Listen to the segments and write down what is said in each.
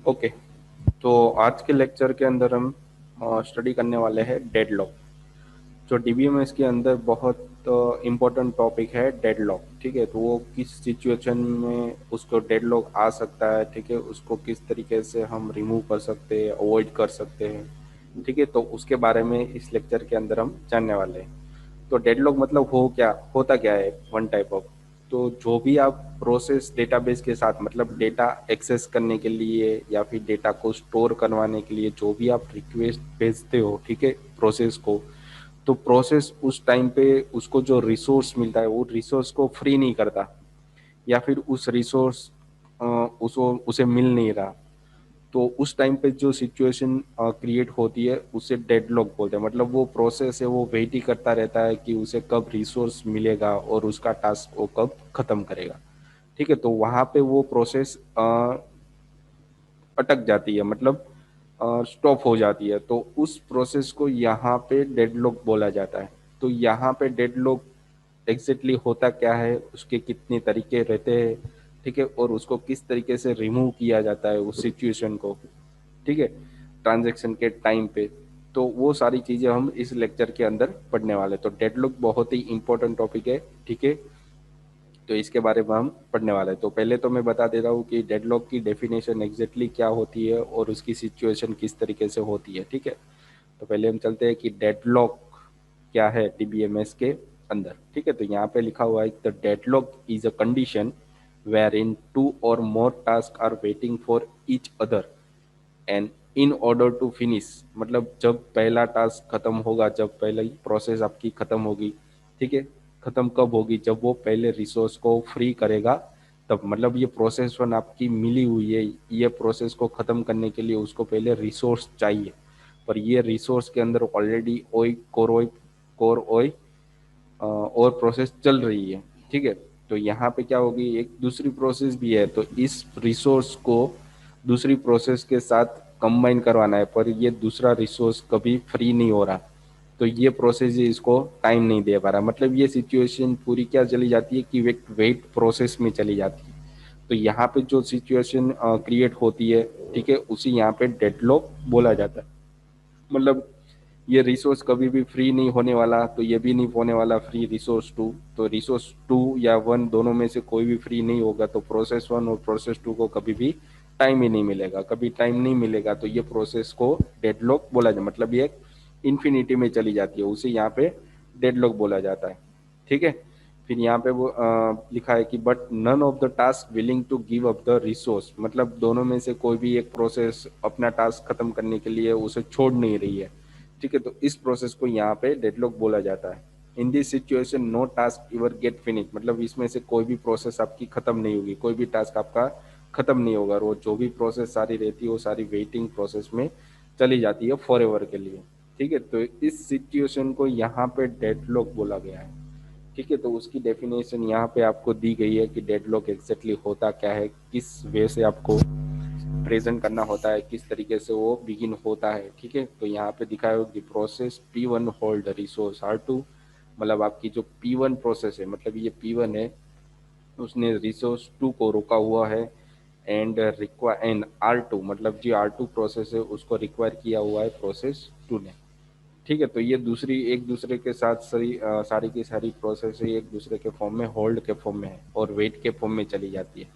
Okay, तो आज के लेक्चर के अंदर हम स्टडी करने वाले हैं डेडलॉक। जो डीबीएमएस के अंदर बहुत इम्पोर्टेंट टॉपिक है डेडलॉक। ठीक है, तो वो किस सिचुएशन में उसको डेडलॉक आ सकता है, ठीक है, उसको किस तरीके से हम रिमूव कर सकते हैं, अवॉइड कर सकते हैं। ठीक है, तो उसके बारे में इस लेक्चर के अंदर हम जानने वाले हैं। तो डेडलॉक मतलब हो क्या होता क्या है, वन टाइप ऑफ। तो जो भी आप प्रोसेस डेटाबेस के साथ, मतलब डेटा एक्सेस करने के लिए या फिर डेटा को स्टोर करवाने के लिए जो भी आप रिक्वेस्ट भेजते हो, ठीक है, प्रोसेस को, तो प्रोसेस उस टाइम पे उसको जो रिसोर्स मिलता है वो रिसोर्स को फ्री नहीं करता, या फिर उस रिसोर्स उसको उसे मिल नहीं रहा। तो उस टाइम पे जो सिचुएशन क्रिएट होती है उसे डेडलॉक बोलते हैं। मतलब वो प्रोसेस है वो वेट ही करता रहता है कि उसे कब रिसोर्स मिलेगा और उसका टास्क वो कब खत्म करेगा। ठीक है, तो वहां पे वो प्रोसेस अटक जाती है, मतलब स्टॉप हो जाती है। तो उस प्रोसेस को यहाँ पे डेडलॉक बोला जाता है। तो यहाँ पे डेडलॉक एग्जैक्टली होता क्या है, उसके कितने तरीके रहते हैं, ठीक है, और उसको किस तरीके से रिमूव किया जाता है उस सिचुएशन को, ठीक है, ट्रांजैक्शन के टाइम पे। तो वो सारी चीजें हम इस लेक्चर के अंदर पढ़ने वाले हैं। तो डेडलॉक बहुत ही इंपॉर्टेंट टॉपिक है, ठीक है, तो इसके बारे में हम पढ़ने वाले हैं। तो पहले तो मैं बता दे रहा हूँ कि डेडलॉक की डेफिनेशन एग्जैक्टली क्या होती है और उसकी सिचुएशन किस तरीके से होती है, ठीक है। तो पहले हम चलते हैं कि डेडलॉक क्या है डीबीएमएस के अंदर। ठीक है, तो यहाँ पे लिखा हुआ है the deadlock is a condition where in two और more task are waiting for each other and in order to finish. मतलब जब पहला टास्क खत्म होगा, जब पहली प्रोसेस आपकी खत्म होगी, ठीक है, खत्म कब होगी, जब वो पहले रिसोर्स को फ्री करेगा तब। मतलब ये प्रोसेस वन आपकी मिली हुई है, ये प्रोसेस को खत्म करने के लिए उसको पहले रिसोर्स चाहिए, पर ये रिसोर्स के अंदर ऑलरेडी कोर ओई और प्रोसेस चल रही है। ठीक है, तो यहाँ पे क्या होगी, एक दूसरी प्रोसेस भी है, तो इस रिसोर्स को दूसरी प्रोसेस के साथ कंबाइन करवाना है, पर ये दूसरा रिसोर्स कभी फ्री नहीं हो रहा। तो ये प्रोसेस ही इसको टाइम नहीं दे पा रहा। मतलब ये सिचुएशन पूरी क्या चली जाती है कि वेट प्रोसेस में चली जाती है। तो यहाँ पे जो सिचुएशन क्रिएट होती है, ठीक है, उसी यहाँ पे डेडलॉक बोला जाता है। मतलब ये रिसोर्स कभी भी फ्री नहीं होने वाला, तो ये भी नहीं होने वाला फ्री रिसोर्स टू। तो रिसोर्स टू या वन दोनों में से कोई भी फ्री नहीं होगा, तो प्रोसेस वन और प्रोसेस टू को कभी भी टाइम ही नहीं मिलेगा। कभी टाइम नहीं मिलेगा तो ये प्रोसेस को डेडलॉक बोला जाए, मतलब ये इन्फिनिटी में चली जाती है, उसे यहाँ पे डेडलॉक बोला जाता है। ठीक है, फिर यहाँ पे वो लिखा है कि but none of the task willing to give up the resource. मतलब दोनों में से कोई भी एक प्रोसेस अपना टास्क खत्म करने के लिए उसे छोड़ नहीं रही है। ठीक है, तो इस प्रोसेस को यहाँ पे डेडलॉक बोला जाता है। In this situation no task ever get finish. मतलब इसमें से कोई भी प्रोसेस आपकी खत्म नहीं होगी, कोई भी टास्क आपका खत्म नहीं होगा, और वो जो भी प्रोसेस सारी रहती है वो सारी वेटिंग प्रोसेस में चली जाती है फॉर एवर के लिए। ठीक है, तो इस सिचुएशन को यहाँ पे डेडलॉक बोला गया है। ठीक है, तो उसकी डेफिनेशन यहाँ पे आपको दी गई है कि डेडलॉक एग्जैक्टली होता क्या है, किस वे से आपको प्रेजेंट करना होता है, किस तरीके से वो बिगिन होता है। ठीक है, तो यहाँ पे दिखाया हो कि process P1 hold resource R2। मतलब आपकी जो P1 प्रोसेस है, मतलब ये P1 है, उसने रिसोर्स 2 को रोका हुआ है। एंड R2, मतलब जो R2 प्रोसेस है उसको रिक्वायर किया हुआ है प्रोसेस 2 ने। ठीक है, तो ये दूसरी एक दूसरे के साथ सारी की सारी प्रोसेस है एक दूसरे के फॉर्म में, होल्ड के फॉर्म में है और वेट के फॉर्म में चली जाती है।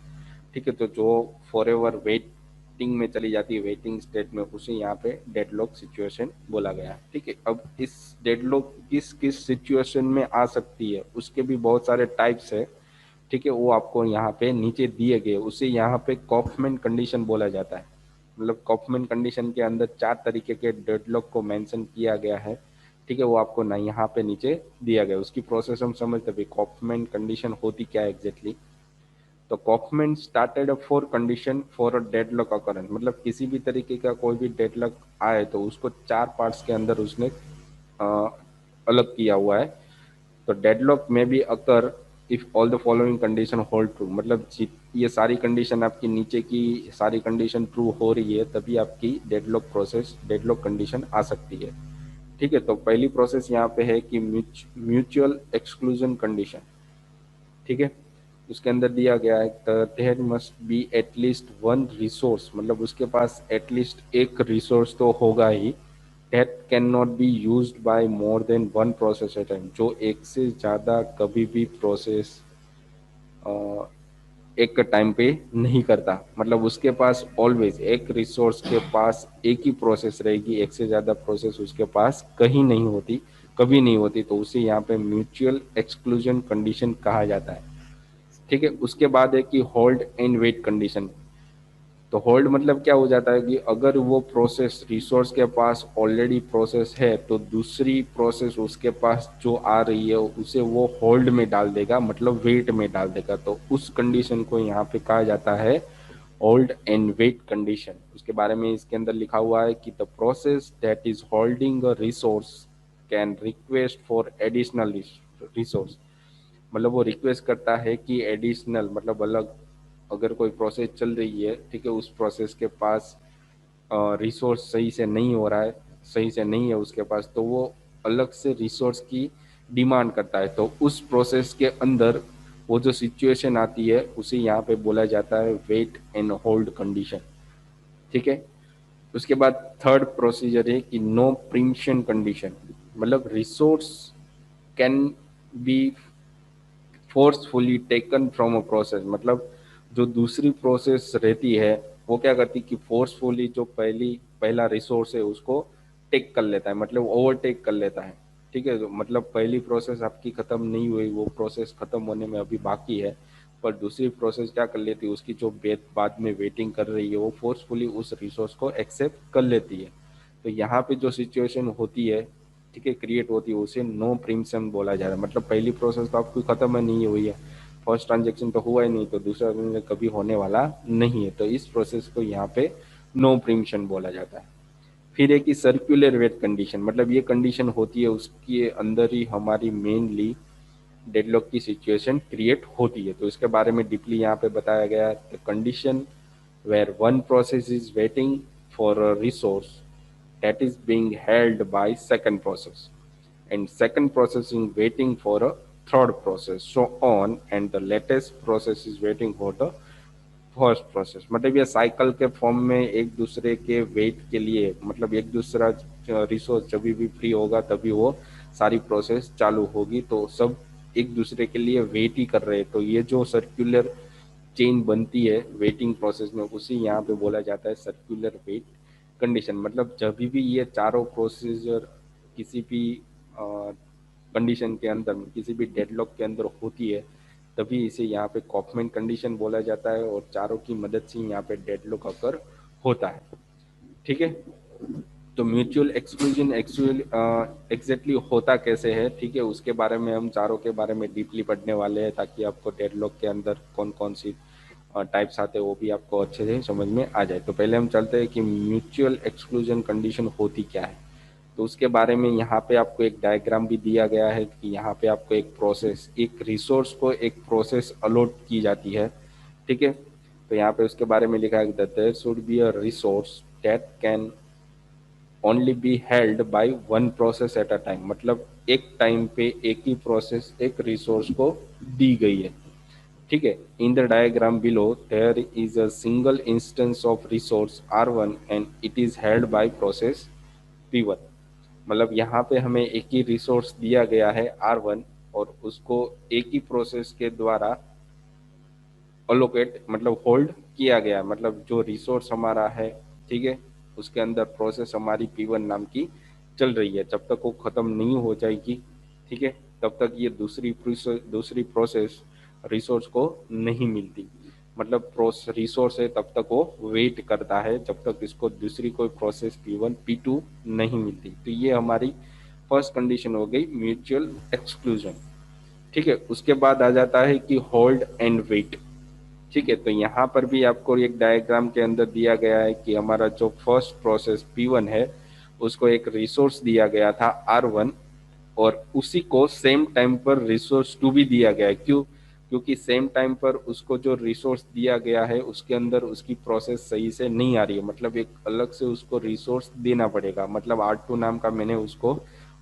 ठीक है, तो जो फॉर एवर वेटिंग में चली जाती है, वेटिंग स्टेट में, उसे यहाँ पे डेडलॉक सिचुएशन बोला गया है। ठीक है, अब इस डेडलॉक किस किस सिचुएशन में आ सकती है उसके भी बहुत सारे टाइप्स है। ठीक है, वो आपको यहाँ पे नीचे दिए गए, उसे यहाँ पे कॉफमैन कंडीशन बोला जाता है। मतलब कॉफमैन कंडीशन के अंदर 4 तरीके के डेडलॉक को मेंशन किया गया है। ठीक है, वो आपको ना यहाँ पे नीचे दिया गया, उसकी प्रोसेस हम समझते हैं कॉफमैन कंडीशन होती क्या है एग्जैक्टली। तो Kauffman started for condition for a deadlock occurrence. मतलब किसी भी तरीके का कोई भी डेडलॉक आए तो उसको 4 पार्ट्स के अंदर उसने अ, अलग किया हुआ है। तो डेडलॉक में भी occur if all the following condition hold true. मतलब ये सारी कंडीशन आपकी नीचे की सारी कंडीशन ट्रू हो रही है तभी आपकी डेडलॉक कंडीशन आ सकती है। ठीक है, तो पहली प्रोसेस यहाँ पे है कि म्यूचुअल एक्सक्लूजन कंडीशन। ठीक है, उसके अंदर दिया गया है there must be at least one resource, मतलब उसके पास एटलीस्ट एक रिसोर्स तो होगा ही, that can not be used by more than one process at time, जो एक से ज़्यादा कभी भी प्रोसेस एक टाइम पे नहीं करता। मतलब उसके पास ऑलवेज एक रिसोर्स के पास एक ही प्रोसेस रहेगी, एक से ज़्यादा प्रोसेस उसके पास कहीं नहीं होती, कभी नहीं होती, तो उसे यहाँ पे म्यूचुअल एक्सक्लूजन कंडीशन कहा जाता है। ठीक है, उसके बाद है कि होल्ड एंड वेट कंडीशन। तो होल्ड मतलब क्या हो जाता है कि अगर वो प्रोसेस रिसोर्स के पास ऑलरेडी प्रोसेस है तो दूसरी प्रोसेस उसके पास जो आ रही है उसे वो होल्ड में डाल देगा, मतलब वेट में डाल देगा, तो उस कंडीशन को यहाँ पे कहा जाता है होल्ड एंड वेट कंडीशन। उसके बारे में इसके अंदर लिखा हुआ है कि the process that is holding a resource can request for additional resource, मतलब वो रिक्वेस्ट करता है कि एडिशनल, मतलब अलग, अगर कोई प्रोसेस चल रही है, ठीक है, उस प्रोसेस के पास रिसोर्स सही से नहीं हो रहा है, सही से नहीं है उसके पास, तो वो अलग से रिसोर्स की डिमांड करता है। तो उस प्रोसेस के अंदर वो जो सिचुएशन आती है उसे यहाँ पे बोला जाता है वेट एंड होल्ड कंडीशन। ठीक है, उसके बाद थर्ड प्रोसीजर है कि नो प्रीम्पशन कंडीशन, मतलब resource can B forcefully taken from a process, मतलब जो दूसरी प्रोसेस रहती है वो क्या करती है कि फोर्सफुली जो पहला रिसोर्स है उसको टेक कर लेता है, मतलब ओवरटेक कर लेता है। ठीक है, तो मतलब पहली प्रोसेस आपकी खत्म नहीं हुई, वो प्रोसेस खत्म होने में अभी बाकी है, पर दूसरी प्रोसेस क्या कर लेती है, उसकी जो बाद में वेटिंग कर रही है वो फोर्सफुली उस रिसोर्स को एक्सेप्ट कर लेती है। तो यहाँ पे जो सिचुएशन होती है, ठीक है, क्रिएट होती है, उसे नो प्रीम्पशन बोला जा रहा है। मतलब पहली प्रोसेस तो आपकी खत्म नहीं हुई है, फर्स्ट ट्रांजेक्शन तो हुआ ही नहीं, तो दूसरा ट्रांजेक्शन कभी होने वाला नहीं है, तो इस प्रोसेस को यहाँ पे नो प्रीम्पशन बोला जाता है। फिर एक ही सर्कुलर वेट कंडीशन, मतलब ये कंडीशन होती है उसके अंदर ही हमारी मेनली डेडलॉक की सिचुएशन क्रिएट होती है। तो इसके बारे में डीपली यहाँ पे बताया गया है, condition where one process is waiting for a resource that is being held by second process, and second process is waiting for a third process, so on, and the latest process is waiting for the first process. मतलब ये cycle के form में एक दूसरे के wait के लिए, मतलब एक दूसरा रिसोर्स जब भी फ्री होगा तभी वो सारी प्रोसेस चालू होगी, तो सब एक दूसरे के लिए वेट ही कर रहे हैं। तो ये जो सर्कुलर चेन बनती है वेटिंग प्रोसेस में, उसी यहाँ पे बोला जाता है सर्कुलर वेट कंडीशन। मतलब जब भी ये चारों प्रोसीजर किसी भी कंडीशन के अंदर, किसी भी डेडलॉक के अंदर होती है, तभी इसे यहाँ पे कॉफमैन कंडीशन बोला जाता है, और चारों की मदद से यहाँ पे डेडलॉक अकर होता है। ठीक है, तो म्यूचुअल एक्सक्लूजन एक्चुअल एग्जैक्टली होता कैसे है, ठीक है, उसके बारे में हम चारों के बारे में डीपली पढ़ने वाले हैं, ताकि आपको डेडलॉक के अंदर कौन कौन सी टाइप्स आते हैं वो भी आपको अच्छे से समझ में आ जाए। तो पहले हम चलते हैं कि म्यूचुअल एक्सक्लूजन कंडीशन होती क्या है। तो उसके बारे में यहाँ पे आपको एक डायग्राम भी दिया गया है कि यहाँ पे आपको एक प्रोसेस, एक रिसोर्स को एक प्रोसेस अलॉट की जाती है। ठीक है, तो यहाँ पे उसके बारे में लिखा है that there should be a resource that can only be held by one process at a time, मतलब एक टाइम पे एक ही प्रोसेस एक रिसोर्स को दी गई है। ठीक है, in the diagram below there is a single instance of resource R1 and it is held by process P1। मतलब यहाँ पे हमें एक ही रिसोर्स दिया गया है R1, और उसको एक ही प्रोसेस के द्वारा अलोकेट, मतलब होल्ड किया गया, मतलब जो रिसोर्स हमारा है, ठीक है, उसके अंदर प्रोसेस हमारी P1 नाम की चल रही है, जब तक वो खत्म नहीं हो जाएगी, ठीक है, तब तक ये दूसरी प्रोसेस रिसोर्स को नहीं मिलती। मतलब रिसोर्स है तब तक वो वेट करता है जब तक इसको दूसरी कोई प्रोसेस P1 P2 नहीं मिलती। तो ये हमारी फर्स्ट कंडीशन हो गई म्यूचुअल एक्सक्लूजन। ठीक है, उसके बाद आ जाता है कि होल्ड एंड वेट। ठीक है, तो यहाँ पर भी आपको एक डायग्राम के अंदर दिया गया है कि हमारा जो फर्स्ट प्रोसेस P1 है उसको एक रिसोर्स दिया गया था R1, और उसी को सेम टाइम पर रिसोर्स टू भी दिया गया है। क्यों? क्योंकि सेम टाइम पर उसको जो रिसोर्स दिया गया है उसके अंदर उसकी प्रोसेस सही से नहीं आ रही है, मतलब एक अलग से उसको रिसोर्स देना पड़ेगा। मतलब R2 नाम का मैंने उसको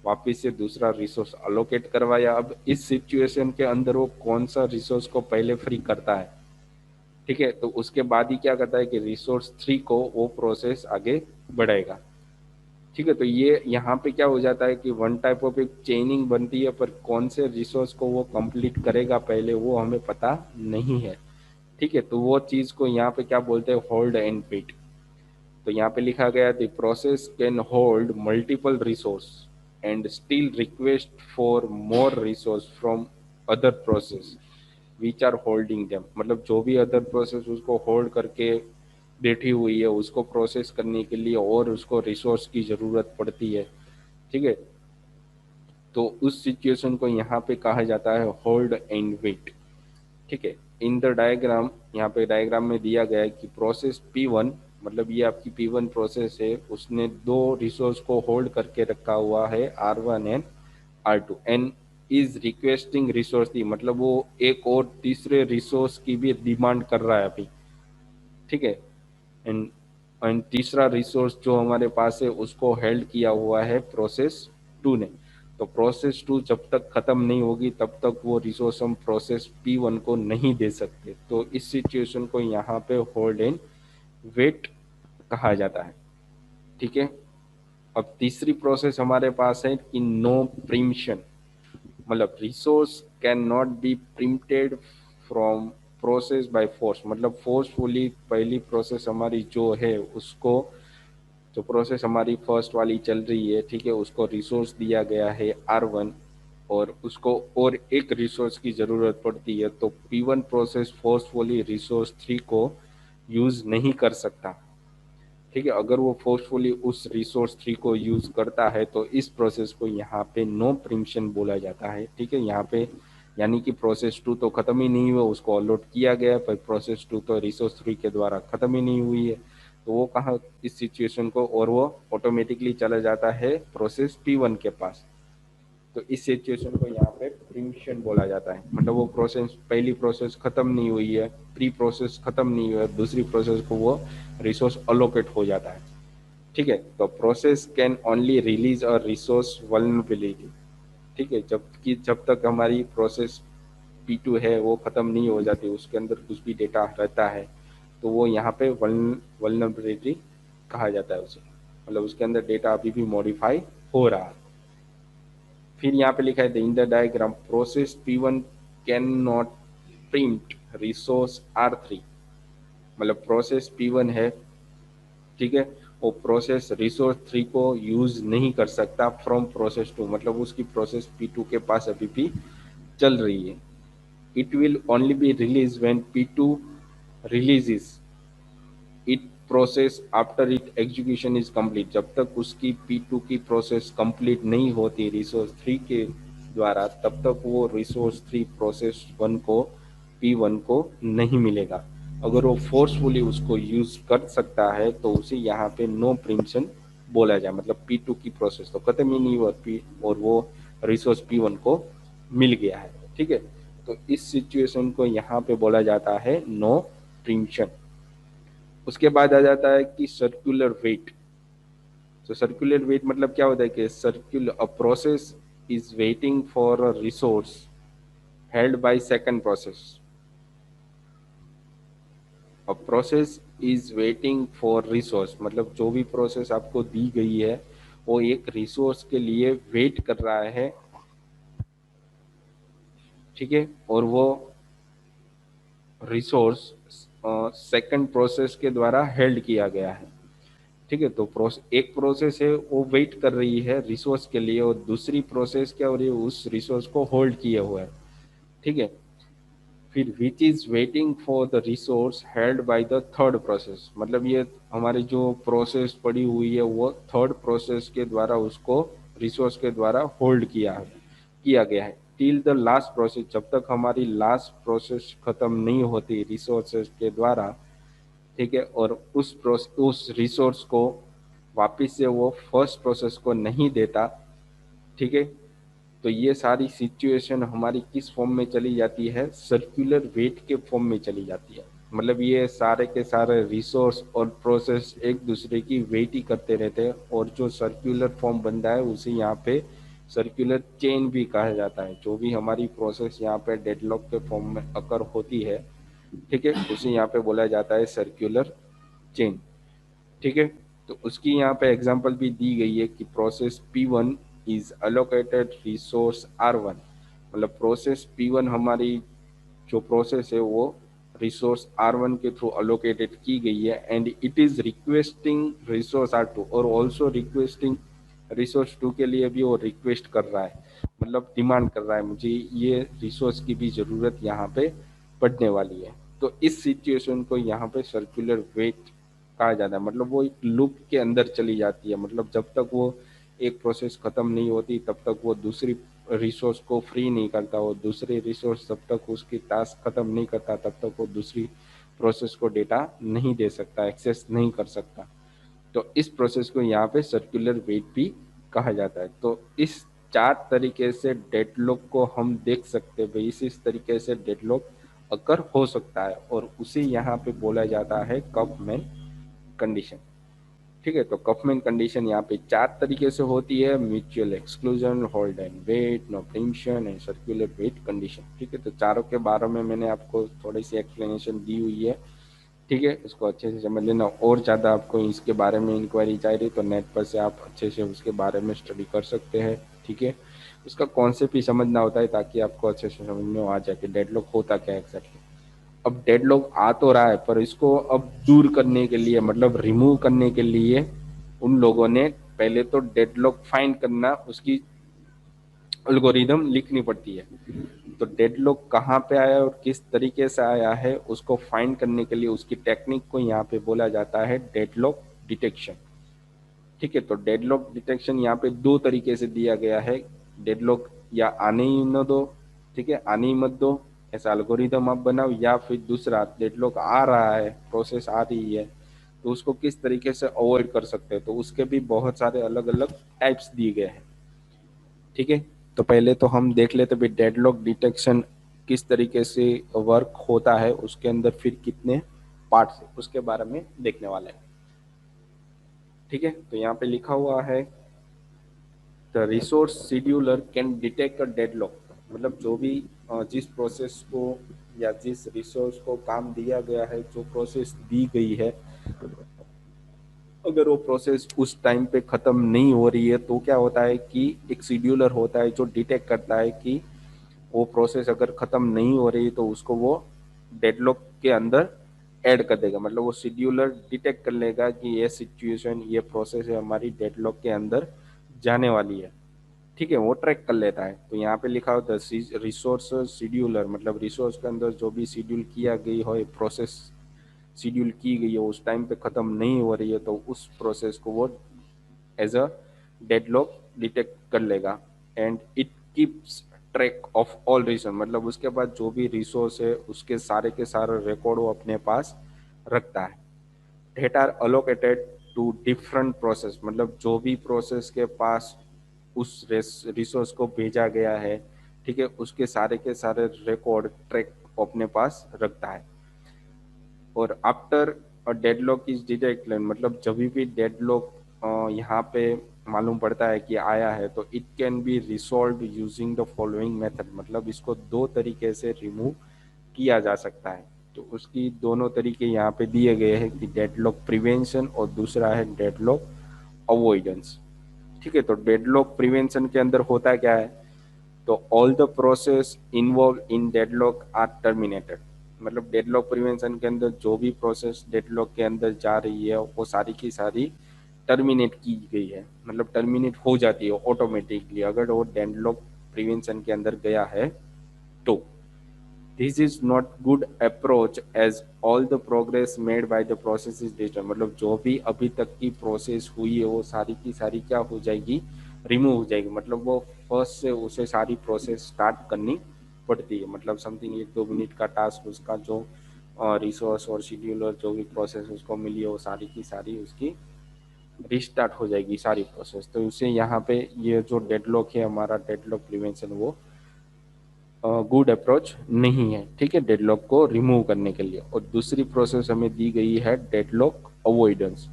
वापिस से दूसरा रिसोर्स अलोकेट करवाया। अब इस सिचुएशन के अंदर वो कौन सा रिसोर्स को पहले फ्री करता है, ठीक है, तो उसके बाद ही क्या करता है कि रिसोर्स 3 को वो प्रोसेस आगे बढ़ाएगा। ठीक है, तो ये यहाँ पे क्या हो जाता है कि वन टाइप ऑफ एक चेनिंग बनती है, पर कौन से रिसोर्स को वो कंप्लीट करेगा पहले वो हमें पता नहीं है। ठीक है, तो वो चीज को यहाँ पे क्या बोलते हैं, होल्ड एंड वेट। तो यहाँ पे लिखा गया the process can hold multiple resource and still request for more resource from other process which are holding them. मतलब जो भी अदर प्रोसेस उसको होल्ड करके बैठी हुई है, उसको प्रोसेस करने के लिए और उसको रिसोर्स की जरूरत पड़ती है। ठीक है, तो उस सिचुएशन को यहाँ पे कहा जाता है होल्ड एंड वेट। ठीक है, इन द डायग्राम, यहाँ पे डायग्राम में दिया गया है कि प्रोसेस P1, मतलब ये आपकी P1 प्रोसेस है, उसने दो रिसोर्स को होल्ड करके रखा हुआ है R1 and R2 and is requesting resource D, मतलब वो एक और तीसरे रिसोर्स की भी डिमांड कर रहा है अभी। ठीक है, एंड एंड तीसरा रिसोर्स जो हमारे पास है उसको हेल्ड किया हुआ है प्रोसेस 2 ने। तो प्रोसेस 2 जब तक खत्म नहीं होगी तब तक वो रिसोर्स हम प्रोसेस P1 को नहीं दे सकते। तो इस सिचुएशन को यहाँ पे होल्ड एंड वेट कहा जाता है। ठीक है, अब तीसरी प्रोसेस हमारे पास है कि नो प्रीम्पशन, मतलब resource can not be preempted from process by force, मतलब फोर्सफुली पहली प्रोसेस हमारी जो है उसको, जो प्रोसेस हमारी फर्स्ट वाली चल रही है, ठीक है, उसको रिसोर्स दिया गया है R1 और उसको और एक रिसोर्स की ज़रूरत पड़ती है, तो P1 प्रोसेस फोर्सफुली रिसोर्स 3 को यूज़ नहीं कर सकता। ठीक है, अगर वो फोर्सफुली उस रिसोर्स 3 को यूज़ करता है तो इस प्रोसेस को यहाँ पे नो प्रिम्पशन बोला जाता है। ठीक है, यहाँ पे यानी कि प्रोसेस 2 तो खत्म ही नहीं हुआ, उसको अलॉट किया गया, पर प्रोसेस 2 तो रिसोर्स 3 के द्वारा खत्म ही नहीं हुई है, तो वो कहाँ इस सिचुएशन को, और वो ऑटोमेटिकली चला जाता है प्रोसेस P1 के पास। तो इस सिचुएशन को यहाँ पे प्रीम्पशन बोला जाता है, मतलब वो प्रोसेस, पहली प्रोसेस खत्म नहीं हुई है, प्री प्रोसेस खत्म नहीं हुआ है, दूसरी प्रोसेस को वो रिसोर्स अलोकेट हो जाता है। ठीक है, तो process can only release a resource vulnerability. ठीक है, जबकि जब तक हमारी प्रोसेस P2 है वो खत्म नहीं हो जाती, उसके अंदर कुछ भी डेटा रहता है, तो वो यहाँ पे वल्नरेबिलिटी कहा जाता है उसे, मतलब उसके अंदर डेटा अभी भी मॉडिफाई हो रहा है। फिर यहाँ पे लिखा है in the diagram process P1 can not print resource R3, मतलब प्रोसेस P1 है, ठीक है, वो प्रोसेस रिसोर्स 3 को यूज नहीं कर सकता फ्रॉम प्रोसेस 2, मतलब उसकी प्रोसेस P2 के पास अभी भी चल रही है। It will only be release when P2 releases it process after it execution is complete, जब तक उसकी P2 की प्रोसेस कंप्लीट नहीं होती रिसोर्स 3 के द्वारा, तब तक वो रिसोर्स 3 प्रोसेस 1 को P1 को नहीं मिलेगा। अगर वो फोर्सफुली उसको यूज कर सकता है तो उसे यहाँ पे नो प्रिम्पशन बोला जाए, मतलब P2 की प्रोसेस तो खत्म ही नहीं हुआ और वो रिसोर्स P1 को मिल गया है। ठीक है, तो इस सिचुएशन को यहाँ पे बोला जाता है नो प्रिम्पशन। उसके बाद आ जाता है कि सर्कुलर वेट। तो सर्कुलर वेट मतलब क्या होता है कि circular a process is waiting for a resource held by second process. A process is waiting for resource, मतलब जो भी प्रोसेस आपको दी गई है वो एक रिसोर्स के लिए वेट कर रहा है। ठीक है, और वो रिसोर्स सेकंड प्रोसेस के द्वारा हेल्ड किया गया है। ठीक है, तो एक प्रोसेस है वो वेट कर रही है रिसोर्स के लिए, और दूसरी प्रोसेस क्या हो रही है, उस रिसोर्स को होल्ड किए हुआ है। ठीक है, फिर which is waiting for the resource held by the third process, मतलब ये हमारी जो प्रोसेस पड़ी हुई है वो थर्ड प्रोसेस के द्वारा उसको रिसोर्स के द्वारा होल्ड किया गया है टिल द लास्ट प्रोसेस, जब तक हमारी लास्ट प्रोसेस खत्म नहीं होती रिसोर्सेज के द्वारा। ठीक है, और उस रिसोर्स को वापिस से वो फर्स्ट प्रोसेस को नहीं देता। ठीक है, तो ये सारी सिचुएशन हमारी किस फॉर्म में चली जाती है, सर्कुलर वेट के फॉर्म में चली जाती है। मतलब ये सारे के सारे रिसोर्स और प्रोसेस एक दूसरे की वेट ही करते रहते हैं, और जो सर्कुलर फॉर्म बनता है उसे यहाँ पे सर्कुलर चेन भी कहा जाता है। जो भी हमारी प्रोसेस यहाँ पे डेडलॉक के फॉर्म में अकर होती है, ठीक है, उसे यहाँ पे बोला जाता है सर्कुलर चेन। ठीक है, तो उसकी यहाँ पे एग्जांपल भी दी गई है कि process P1 is allocated resource R1। मतलब प्रोसेस P1 हमारी जो प्रोसेस है वो रिसोर्स R1 के थ्रू अलोकेटेड की गई है, and it is requesting resource R2, और ऑल्सो रिक्वेस्टिंग रिसोर्स 2 के लिए भी वो रिक्वेस्ट कर रहा है, मतलब डिमांड कर रहा है मुझे ये रिसोर्स की भी जरूरत यहाँ पे पड़ने वाली है। तो इस सिचुएशन को यहाँ पे सर्कुलर वेट कहा जाता है। मतलब वो एक लूप के अंदर चली जाती है, मतलब जब तक वो एक प्रोसेस खत्म नहीं होती तब तक वो दूसरी रिसोर्स को फ्री नहीं करता, वो दूसरी रिसोर्स जब तक उसकी टास्क खत्म नहीं करता तब तक वो दूसरी प्रोसेस को डेटा नहीं दे सकता, एक्सेस नहीं कर सकता। तो इस प्रोसेस को यहाँ पे सर्कुलर वेट भी कहा जाता है। तो इस 4 तरीके से डेडलॉक को हम देख सकते हैं भाई, इस तरीके से डेडलॉक अकर हो सकता है, और उसे यहाँ पे बोला जाता है कफमैन कंडीशन। ठीक है, तो कफमैन कंडीशन यहाँ पे 4 तरीके से होती है: mutual exclusion, hold and wait, no preemption and circular wait condition. ठीक है, तो चारों के बारे में मैंने आपको थोड़ी सी एक्सप्लेनेशन दी हुई है। ठीक है, इसको अच्छे से समझ लेना। और ज़्यादा आपको इसके बारे में इंक्वायरी चाहिए तो नेट पर से आप अच्छे से उसके बारे में स्टडी कर सकते हैं। ठीक है, उसका कॉन्सेप्ट ही समझना होता है ताकि आपको अच्छे से समझ में आ जाए कि डेडलॉक होता क्या है एग्जैक्टली। अब डेडलॉक आ तो रहा है, पर इसको अब दूर करने के लिए, मतलब रिमूव करने के लिए उन लोगों ने पहले तो डेडलॉक फाइंड करना, उसकी एल्गोरिदम लिखनी पड़ती है। तो डेडलॉक कहाँ पे आया और किस तरीके से आया है उसको फाइंड करने के लिए उसकी टेक्निक को यहाँ पे बोला जाता है डेडलॉक डिटेक्शन। ठीक है, तो डेडलॉक डिटेक्शन यहाँ पे 2 तरीके से दिया गया है। डेडलॉक या आने ही न दो, ठीक है, आने ही मत दो, ऐसा एल्गोरिदम आप बनाओ, या फिर दूसरा डेडलॉक आ रहा है, प्रोसेस आ रही है, तो उसको किस तरीके से अवॉइड कर सकते हैं। तो उसके भी बहुत सारे अलग अलग टाइप्स दिए गए हैं। ठीक है, तो पहले तो हम देख लेते भी डेडलॉक डिटेक्शन किस तरीके से वर्क होता है, उसके अंदर फिर कितने पार्ट्स है उसके बारे में देखने वाले हैं। ठीक है, तो यहाँ पे लिखा हुआ है the resource scheduler can detect a deadlock. मतलब जो भी जिस प्रोसेस को या जिस रिसोर्स को काम दिया गया है, जो प्रोसेस दी गई है, अगर वो प्रोसेस उस टाइम पे खत्म नहीं हो रही है तो क्या होता है कि एक शेड्यूलर होता है जो डिटेक्ट करता है कि वो प्रोसेस अगर खत्म नहीं हो रही तो उसको वो डेडलॉक के अंदर ऐड कर देगा। मतलब वो शेड्यूलर डिटेक्ट कर लेगा कि ये सिचुएशन, ये प्रोसेस है हमारी डेडलॉक के अंदर जाने वाली है। ठीक है, वो ट्रैक कर लेता है। तो यहाँ पे लिखा होता है रिसोर्स शेड्यूलर, मतलब रिसोर्स के अंदर जो भी शेड्यूल किया गई हो, प्रोसेस शेड्यूल की गई है उस टाइम पे खत्म नहीं हो रही है तो उस प्रोसेस को वो एज अ डेडलॉक डिटेक्ट कर लेगा, and it keeps track of all resource. मतलब उसके बाद जो भी रिसोर्स है उसके सारे के सारे रिकॉर्ड वो अपने पास रखता है। Data are allocated to different process, मतलब जो भी प्रोसेस के पास उस रिसोर्स को भेजा गया है, ठीक है, उसके सारे के सारे रिकॉर्ड ट्रैक अपने पास रखता है। और after a deadlock is detected, मतलब जब भी डेडलॉक यहाँ पे मालूम पड़ता है कि आया है, तो it can be resolve using the following method. मतलब इसको 2 तरीके से रिमूव किया जा सकता है। तो उसकी दोनों तरीके यहाँ पे दिए गए हैं कि डेडलॉक प्रिवेंशन और दूसरा है डेडलॉक अवॉइडेंस। ठीक है, तो डेडलॉक प्रिवेंशन के अंदर होता क्या है, तो all the process involve in deadlock are terminated. मतलब डेडलॉक प्रिवेंशन के अंदर जो भी प्रोसेस डेडलॉक के अंदर जा रही है वो सारी की सारी टर्मिनेट की गई है, मतलब टर्मिनेट हो जाती है ऑटोमेटिकली अगर वो डेडलॉक प्रिवेंशन के अंदर गया है तो। This is not good approach as all the progress made by the process is digital. मतलब जो भी अभी तक की प्रोसेस हुई है वो सारी की सारी क्या हो जाएगी, रिमूव हो जाएगी। मतलब वो फर्स्ट से उसे सारी प्रोसेस स्टार्ट करनी पड़ती है। मतलब समथिंग 1-2 मिनट का टास्क उसका जो रिसोर्स और शेड्यूलर जो भी प्रोसेस उसको मिली है वो सारी की सारी उसकी रिस्टार्ट हो जाएगी सारी प्रोसेस। तो उसे यहाँ पे ये जो डेडलॉक है हमारा डेडलॉक प्रिवेंशन वो गुड अप्रोच नहीं है। ठीक है, डेडलॉक को रिमूव करने के लिए। और दूसरी प्रोसेस हमें दी गई है डेडलॉक अवॉइडेंस।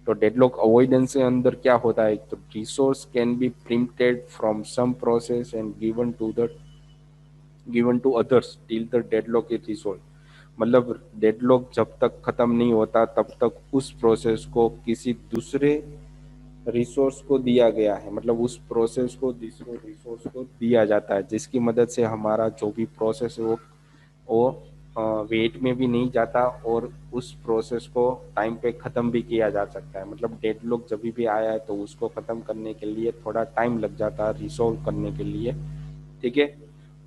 तो डेडलॉक अवॉइडेंस के अंदर क्या होता है, तो resource can be preempted from some process and given to others till the deadlock is resolve. मतलब डेडलॉक जब तक खत्म नहीं होता तब तक उस प्रोसेस को किसी दूसरे रिसोर्स को दिया गया है, मतलब उस प्रोसेस को दूसरे रिसोर्स को दिया जाता है, जिसकी मदद से हमारा जो भी प्रोसेस है वो वेट में भी नहीं जाता और उस प्रोसेस को टाइम पे ख़त्म भी किया जा सकता है। मतलब डेडलॉक जब भी आया है तो उसको ख़त्म करने के लिए थोड़ा टाइम लग जाता है रिसोल्व करने के लिए, ठीक है।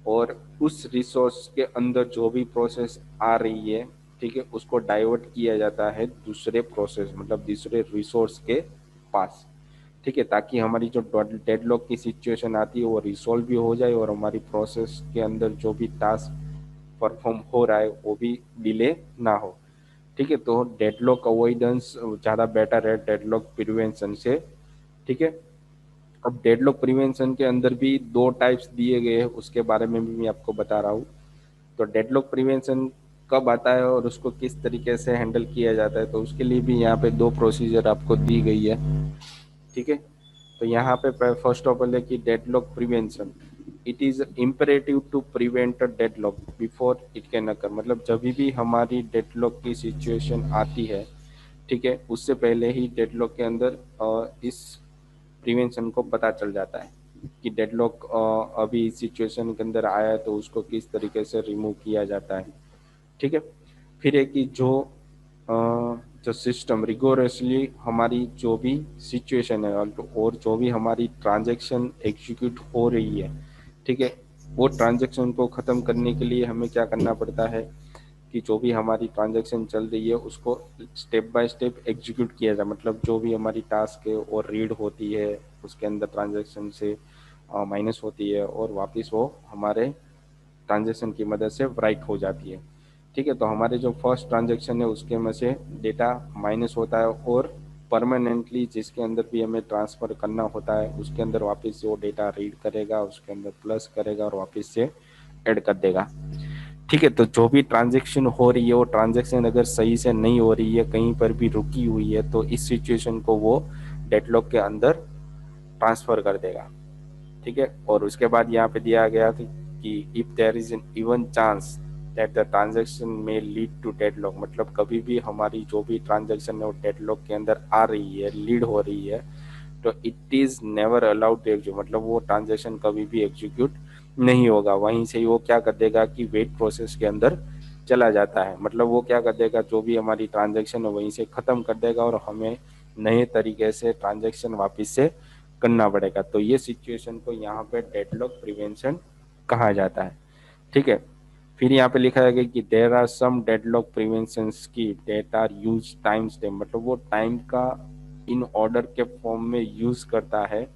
और उस रिसोर्स के अंदर जो भी प्रोसेस आ रही है, ठीक है, उसको डाइवर्ट किया जाता है दूसरे प्रोसेस मतलब दूसरे रिसोर्स के पास, ठीक है, ताकि हमारी जो डेडलॉक की सिचुएशन आती है वो रिसोल्व भी हो जाए और हमारी प्रोसेस के अंदर जो भी टास्क परफॉर्म हो रहा है वो भी डिले ना हो, ठीक है। तो डेडलॉक अवॉइडेंस ज़्यादा बेटर है डेडलॉक प्रिवेंशन से, ठीक है। अब डेडलॉक प्रिवेंशन के अंदर भी दो टाइप्स दिए गए हैं, उसके बारे में भी मैं आपको बता रहा हूँ। तो डेडलॉक प्रिवेंशन कब आता है और उसको किस तरीके से हैंडल किया जाता है, तो उसके लिए भी यहाँ पे दो प्रोसीजर आपको दी गई है, ठीक है। तो यहाँ पे फर्स्ट ऑफ ऑल है कि deadlock prevention, it is imperative to prevent a deadlock before it can occur. मतलब जब भी हमारी डेडलॉक की सिचुएशन आती है, ठीक है, उससे पहले ही डेडलॉक के अंदर इस प्रिवेंशन को पता चल जाता है कि डेडलॉक अभी इस सिचुएशन के अंदर आया है तो उसको किस तरीके से रिमूव किया जाता है, ठीक है। फिर है कि जो सिस्टम रिगोरसली हमारी जो भी सिचुएशन है और जो भी हमारी ट्रांजैक्शन एग्जीक्यूट हो रही है, ठीक है, वो ट्रांजैक्शन को ख़त्म करने के लिए हमें क्या करना पड़ता है कि जो भी हमारी ट्रांजैक्शन चल रही है उसको स्टेप बाय स्टेप एग्जीक्यूट किया जाए। मतलब जो भी हमारी टास्क है और रीड होती है उसके अंदर ट्रांजैक्शन से माइनस होती है और वापस वो हमारे ट्रांजैक्शन की मदद से राइट हो जाती है, ठीक है। तो हमारे जो फर्स्ट ट्रांजैक्शन है उसके में से डेटा माइनस होता है और परमानेंटली जिसके अंदर भी हमें ट्रांसफ़र करना होता है उसके अंदर वापस से वो डेटा रीड करेगा, उसके अंदर प्लस करेगा और वापस से ऐड कर देगा, ठीक है। तो जो भी ट्रांजैक्शन हो रही है वो ट्रांजैक्शन अगर सही से नहीं हो रही है, कहीं पर भी रुकी हुई है, तो इस सिचुएशन को वो डेडलॉक के अंदर ट्रांसफ़र कर देगा, ठीक है। और उसके बाद यहाँ पे दिया गया था कि if there is an even chance that the transaction may lead to deadlock, मतलब कभी भी हमारी जो भी ट्रांजैक्शन है वो डेडलॉक के अंदर आ रही है, लीड हो रही है, तो it is never allowed to execute, मतलब वो ट्रांजैक्शन कभी भी एग्जीक्यूट नहीं होगा। वहीं से ही वो क्या कर देगा कि वेट प्रोसेस के अंदर चला जाता है, मतलब वो क्या कर देगा जो भी हमारी ट्रांजैक्शन है वहीं से ख़त्म कर देगा और हमें नए तरीके से ट्रांजैक्शन वापस से करना पड़ेगा। तो ये सिचुएशन को यहाँ पे डेडलॉक प्रिवेंशन कहा जाता है, ठीक है। फिर यहाँ पे लिखा है कि there are some deadlock prevention scheme that are use time step, मतलब वो टाइम का इन ऑर्डर के फॉर्म में यूज करता है,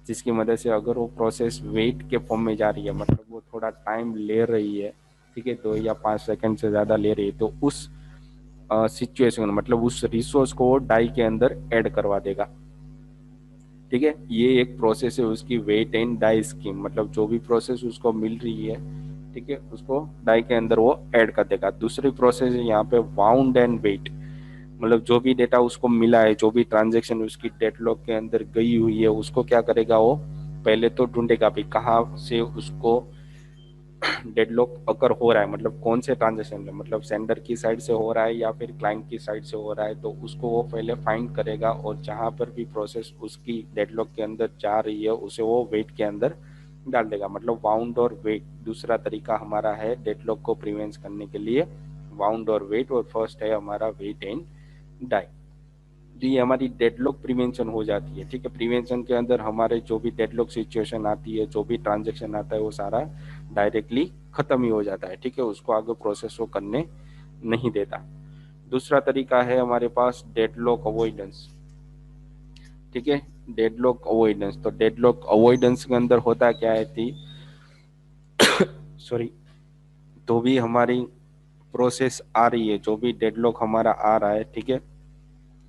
जिसकी मदद से अगर वो प्रोसेस वेट के फॉर्म में जा रही है, मतलब वो थोड़ा टाइम ले रही है, ठीक है, 2 या 5 सेकंड से ज़्यादा ले रही है, तो उस सिचुएशन मतलब उस रिसोर्स को वो डाई के अंदर ऐड करवा देगा, ठीक है। ये एक प्रोसेस है उसकी वेट एंड डाई स्कीम, मतलब जो भी प्रोसेस उसको मिल रही है, ठीक है, उसको डाई के अंदर वो ऐड कर देगा। दूसरी प्रोसेस है यहाँ पे वाउंड एंड वेट, मतलब जो भी डेटा उसको मिला है, जो भी ट्रांजैक्शन उसकी डेडलॉक के अंदर गई हुई है, उसको क्या करेगा वो पहले तो ढूंढेगा भी कहाँ से उसको डेडलॉक अगर हो रहा है, मतलब कौन से ट्रांजेक्शन में, मतलब सेंडर की साइड से हो रहा है या फिर क्लाइंट की साइड से हो रहा है, तो उसको वो पहले फाइंड करेगा और जहां पर भी प्रोसेस उसकी डेडलॉक के अंदर जा रही है उसे वो वेट के अंदर डाल देगा। मतलब वाउंड और वेट दूसरा तरीका हमारा है डेडलॉक को प्रिवेंट करने के लिए, वाउंड और वेट, और फर्स्ट है हमारा वेट एंड डाई। तो ये हमारी डेडलॉक प्रिवेंशन हो जाती है, ठीक है। प्रिवेंशन के अंदर हमारे जो भी डेडलॉक सिचुएशन आती है, जो भी ट्रांजेक्शन आता है, वो सारा डायरेक्टली खत्म ही हो जाता है, ठीक है, उसको आगे प्रोसेस को करने नहीं देता। दूसरा तरीका है हमारे पास डेडलॉक अवॉइडेंस, ठीक है। डेडलॉक अवॉइडेंस, तो डेडलॉक अवॉइडेंस के अंदर होता क्या है थी सॉरी, तो भी हमारी प्रोसेस आ रही है, जो भी डेडलॉक हमारा आ रहा है, ठीक है,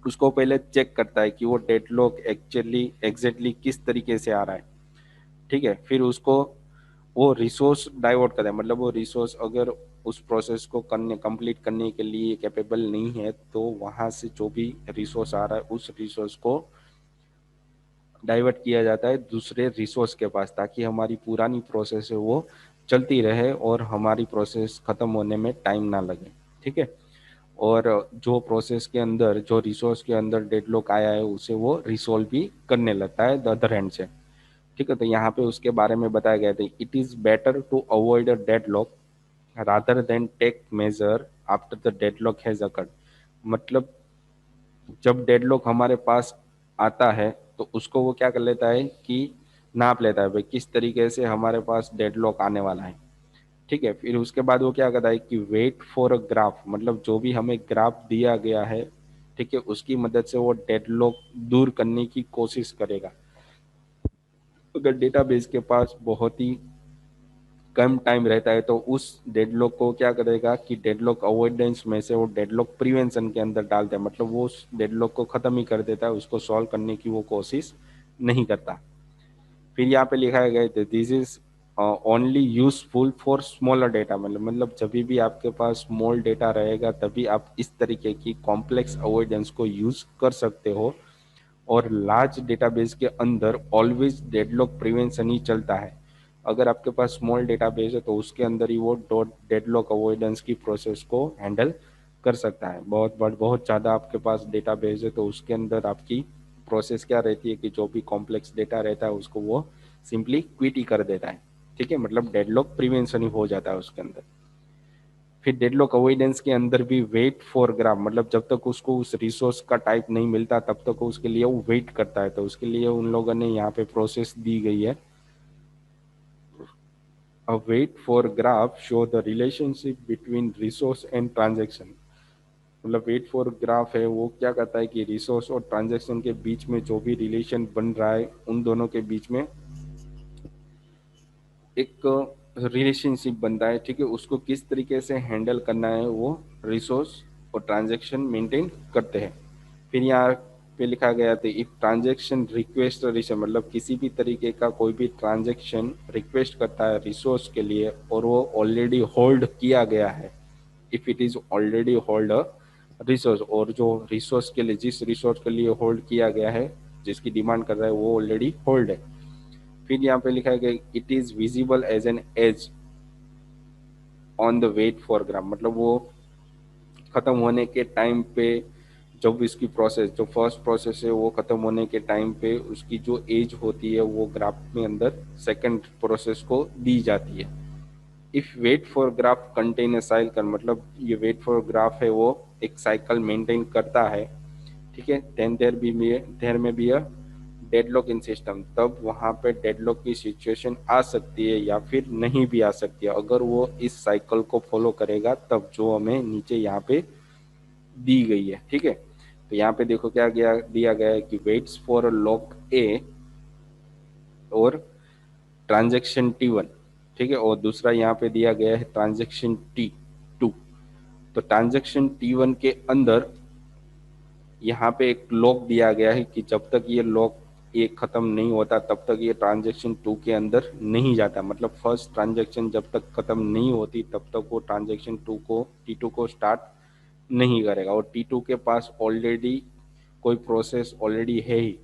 उसको पहले चेक करता है कि वो डेडलॉक एक्चुअली एग्जैक्टली किस तरीके से आ रहा है, ठीक है। फिर उसको वो रिसोर्स डाइवर्ट करता है, मतलब वो रिसोर्स अगर उस प्रोसेस को करने कंप्लीट करने के लिए कैपेबल नहीं है तो वहां से जो भी रिसोर्स आ रहा है उस रिसोर्स को डाइवर्ट किया जाता है दूसरे रिसोर्स के पास, ताकि हमारी पुरानी प्रोसेस है वो चलती रहे और हमारी प्रोसेस खत्म होने में टाइम ना लगे। ठीक है। और जो प्रोसेस के अंदर जो रिसोर्स के अंदर डेडलॉक आया है उसे वो रिसोल्व भी करने लगता है द अदर हैंड से। ठीक है। तो यहाँ पे उसके बारे में बताया गया था, it is better to avoid a deadlock rather than take measure after the deadlock has occurred. मतलब जब डेडलॉक हमारे पास आता है तो उसको वो क्या कर लेता है कि नाप लेता है भाई किस तरीके से हमारे पास डेडलॉक आने वाला है। ठीक है। फिर उसके बाद वो क्या करता है कि वेट फॉर अ ग्राफ, मतलब जो भी हमें ग्राफ दिया गया है, ठीक है, उसकी मदद से वो डेडलॉक दूर करने की कोशिश करेगा। अगर डेटाबेस के पास बहुत ही कम टाइम रहता है तो उस डेडलॉक को क्या करेगा कि डेडलॉक अवॉइडेंस में से वो डेडलॉक प्रिवेंशन के अंदर डालता है, मतलब वो उस डेडलॉक को खत्म ही कर देता है, उसको सॉल्व करने की वो कोशिश नहीं करता। फिर यहाँ पे लिखा गया है this is only useful for smaller data, मतलब जब भी आपके पास स्मॉल डेटा रहेगा तभी आप इस तरीके की कॉम्प्लेक्स अवॉइडेंस को यूज कर सकते हो। और लार्ज डेटाबेस के अंदर ऑलवेज डेडलॉक प्रिवेंशन ही चलता है। अगर आपके पास स्मॉल डेटाबेस है तो उसके अंदर ही वो डॉट डेडलॉक अवॉइडेंस की प्रोसेस को हैंडल कर सकता है। बहुत ज़्यादा आपके पास डेटाबेस है तो उसके अंदर आपकी प्रोसेस क्या रहती है कि जो भी कॉम्प्लेक्स डेटा रहता है उसको वो सिंपली क्विट ही कर देता है। ठीक है। मतलब डेडलॉक प्रिवेंशन ही हो जाता है उसके अंदर। फिर डेडलॉक अवॉइडेंस के अंदर भी वेट फॉर ग्राफ, मतलब जब तक उसको उस रिसोर्स का टाइप नहीं मिलता तब तक उसके लिए वो वेट करता है। तो उसके लिए उन लोगों ने यहाँ पे प्रोसेस दी गई है, a wait for graph show the relationship between resource and transaction. मतलब वेट फॉर ग्राफ है वो क्या करता है कि रिसोर्स और ट्रांजेक्शन के बीच में जो भी रिलेशन बन रहा है उन दोनों के बीच में एक रिलेशनशिप बनता है। ठीक है। उसको किस तरीके से हैंडल करना है वो रिसोर्स और ट्रांजैक्शन मेंटेन करते हैं। फिर यहाँ पे लिखा गया था इफ ट्रांजैक्शन रिक्वेस्ट रिसोर्स, मतलब किसी भी तरीके का कोई भी ट्रांजैक्शन रिक्वेस्ट करता है रिसोर्स के लिए और वो ऑलरेडी होल्ड किया गया है, if it is already hold a resource, और जो रिसोर्स के लिए जिस रिसोर्स के लिए होल्ड किया गया है जिसकी डिमांड कर रहा है वो ऑलरेडी होल्ड है। फिर यहाँ पे लिखा गया it is visible as an edge on the wait for graph, मतलब वो खत्म होने के टाइम पे जब इसकी प्रोसेस जो फर्स्ट प्रोसेस है वो खत्म होने के टाइम पे उसकी जो एज होती है वो ग्राफ में अंदर सेकंड प्रोसेस को दी जाती है। If wait for graph contain a cycle, मतलब ये वेट फॉर ग्राफ है वो एक साइकिल मेंटेन करता है। ठीक है। देन देयर में be a deadlock in system, तब वहां पे डेडलॉक की सिचुएशन आ सकती है या फिर नहीं भी आ सकती है अगर वो इस साइकिल को फॉलो करेगा तब, जो हमें नीचे यहाँ पे दी गई है। ठीक है। तो यहाँ पे देखो क्या गया दिया गया है कि वेट्स फॉर लॉक ए और ट्रांजेक्शन T1। ठीक है। और दूसरा यहाँ पे दिया गया है ट्रांजेक्शन T2। तो ट्रांजेक्शन T1 के अंदर यहाँ पे एक लॉक दिया गया है कि जब तक ये लॉक एक खत्म नहीं होता तब तक ये ट्रांजेक्शन 2 के अंदर नहीं जाता, मतलब फर्स्ट ट्रांजेक्शन जब तक खत्म नहीं होती तब तक वो ट्रांजेक्शन 2 को T2 को स्टार्ट नहीं करेगा। और T2 के पास ऑलरेडी कोई प्रोसेस ऑलरेडी है ही।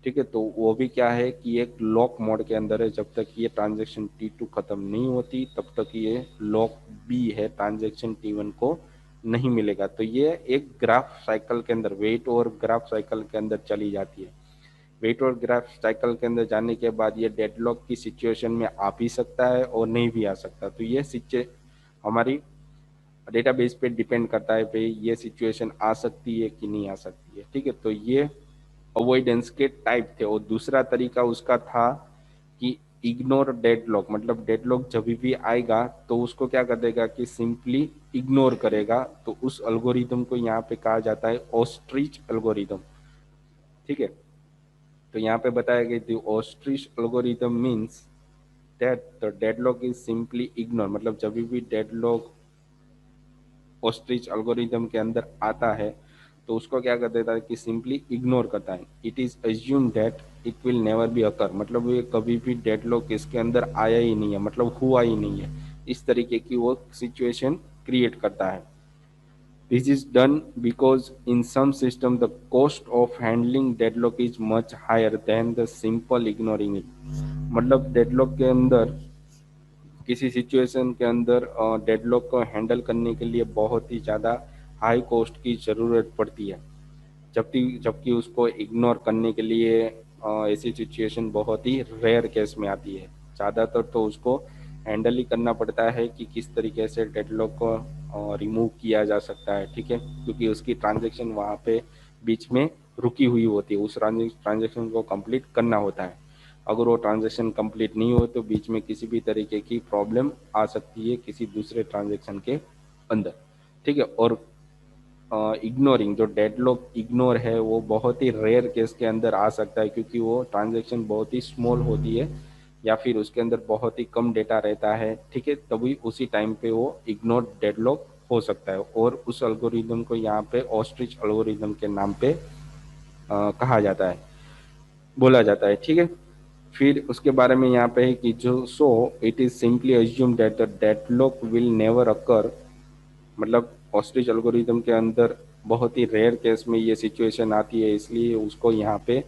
ठीक है। तो वो भी क्या है कि एक लॉक मोड के अंदर है, जब तक ये ट्रांजेक्शन T2 खत्म नहीं होती तब तक ये लॉक बी है ट्रांजेक्शन T1 को नहीं मिलेगा। तो ये एक ग्राफ साइकिल के अंदर वेट और ग्राफ साइकिल के अंदर चली जाती है। वेट और ग्राफ साइकिल के अंदर जाने के बाद ये डेडलॉक की सिचुएशन में आ भी सकता है और नहीं भी आ सकता। तो ये हमारी डेटाबेस पे डिपेंड करता है भाई ये सिचुएशन आ सकती है कि नहीं आ सकती है। ठीक है। तो ये अवॉइडेंस के टाइप थे। और दूसरा तरीका उसका था कि इग्नोर डेडलॉक, मतलब डेडलॉक जब भी आएगा तो उसको क्या कर देगा कि सिंपली इग्नोर करेगा। तो उस एल्गोरिदम को यहाँ पे कहा जाता है ऑस्ट्रिच एल्गोरिदम। ठीक है। तो यहाँ पे बताया गया कि ostrich algorithm means that the deadlock is simply ignore, मतलब जब भी डेडलॉक ऑस्ट्रिच एल्गोरिदम के अंदर आता है तो उसको क्या कर देता है कि सिंपली इग्नोर करता है। It is assume that it will never be occur, मतलब ये कभी भी डेडलॉक इसके अंदर आया ही नहीं है, मतलब हुआ ही नहीं है, इस तरीके की वो सिचुएशन क्रिएट करता है। This is done because in some system the cost of handling deadlock is much higher than the simple ignoring it। मतलब डेडलॉक के अंदर, किसी सिचुएशन के अंदर डेडलॉक को हैंडल करने के लिए बहुत ही ज़्यादा हाई कॉस्ट की ज़रूरत पड़ती है, जबकि जबकि उसको इग्नोर करने के लिए ऐसी सिचुएशन बहुत ही रेयर केस में आती है। ज़्यादातर तो उसको हैंडल ही करना पड़ता है कि किस तरीके से डेडलॉक को रिमूव किया जा सकता है, ठीक है, क्योंकि उसकी ट्रांजैक्शन वहाँ पे बीच में रुकी हुई होती है, उस ट्रांजैक्शन को कंप्लीट करना होता है। अगर वो ट्रांजैक्शन कंप्लीट नहीं हो तो बीच में किसी भी तरीके की प्रॉब्लम आ सकती है किसी दूसरे ट्रांजैक्शन के अंदर, ठीक है। और इग्नोरिंग, जो डेडलॉक इग्नोर है वो बहुत ही रेयर केस के अंदर आ सकता है, क्योंकि वो ट्रांजैक्शन बहुत ही स्मॉल होती है या फिर उसके अंदर बहुत ही कम डेटा रहता है, ठीक है, तभी उसी टाइम पे वो इग्नोर डेडलॉक हो सकता है। और उस एल्गोरिदम को यहाँ पे ऑस्ट्रिच एल्गोरिदम के नाम पे कहा जाता है, बोला जाता है, ठीक है। फिर उसके बारे में यहाँ पे है कि जो so it is simply assume that the deadlock will never occur, मतलब ऑस्ट्रिच एल्गोरिदम के अंदर बहुत ही रेयर केस में ये सिचुएशन आती है, इसलिए उसको यहाँ पे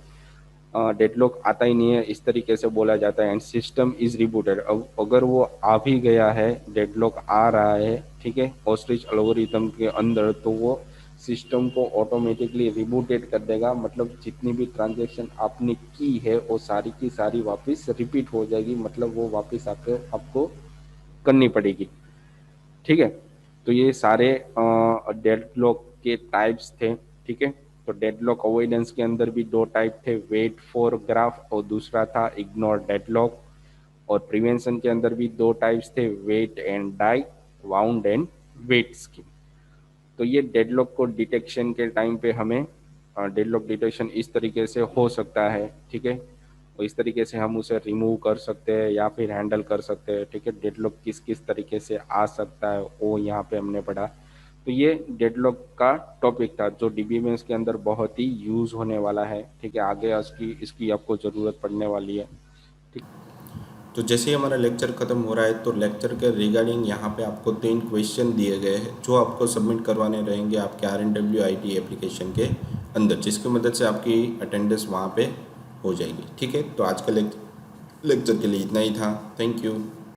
डेडलॉक आता ही नहीं है, इस तरीके से बोला जाता है। एंड सिस्टम इज रिबूटेड, अब अगर वो आ भी गया है, डेडलॉक आ रहा है, ठीक है, ऑस्ट्रिच एल्गोरिदम के अंदर, तो वो सिस्टम को ऑटोमेटिकली रिबूटेड कर देगा, मतलब जितनी भी ट्रांजेक्शन आपने की है वो सारी की सारी वापस रिपीट हो जाएगी, मतलब वो वापस आपको करनी पड़ेगी, ठीक है। तो ये सारे डेडलॉक के टाइप्स थे, ठीक है। तो डेडलॉक अवॉइडेंस के अंदर भी दो टाइप थे, वेट फॉर ग्राफ और दूसरा था इग्नोर डेडलॉक। और प्रिवेंशन के अंदर भी दो टाइप्स थे, wait and die, wound and wait scheme. तो ये डेडलॉक को डिटेक्शन के टाइम पे हमें डेडलॉक डिटेक्शन इस तरीके से हो सकता है, ठीक है, और इस तरीके से हम उसे रिमूव कर सकते हैं या फिर हैंडल कर सकते हैं, ठीक है। डेडलॉक किस किस तरीके से आ सकता है वो यहाँ पे हमने पढ़ा। तो ये डेडलॉक का टॉपिक था जो डीबीएमएस के अंदर बहुत ही यूज़ होने वाला है, ठीक है, आगे इसकी इसकी आपको ज़रूरत पड़ने वाली है, ठीक। तो जैसे ही हमारा लेक्चर ख़त्म हो रहा है तो लेक्चर के रिगार्डिंग यहाँ पे आपको 3 क्वेश्चन दिए गए हैं जो आपको सबमिट करवाने रहेंगे आपके RNWIT एप्लीकेशन के अंदर, जिसकी मदद से आपकी अटेंडेंस वहाँ पे हो जाएगी, ठीक है। तो आज का लेक्चर के लिए इतना ही था। Thank you.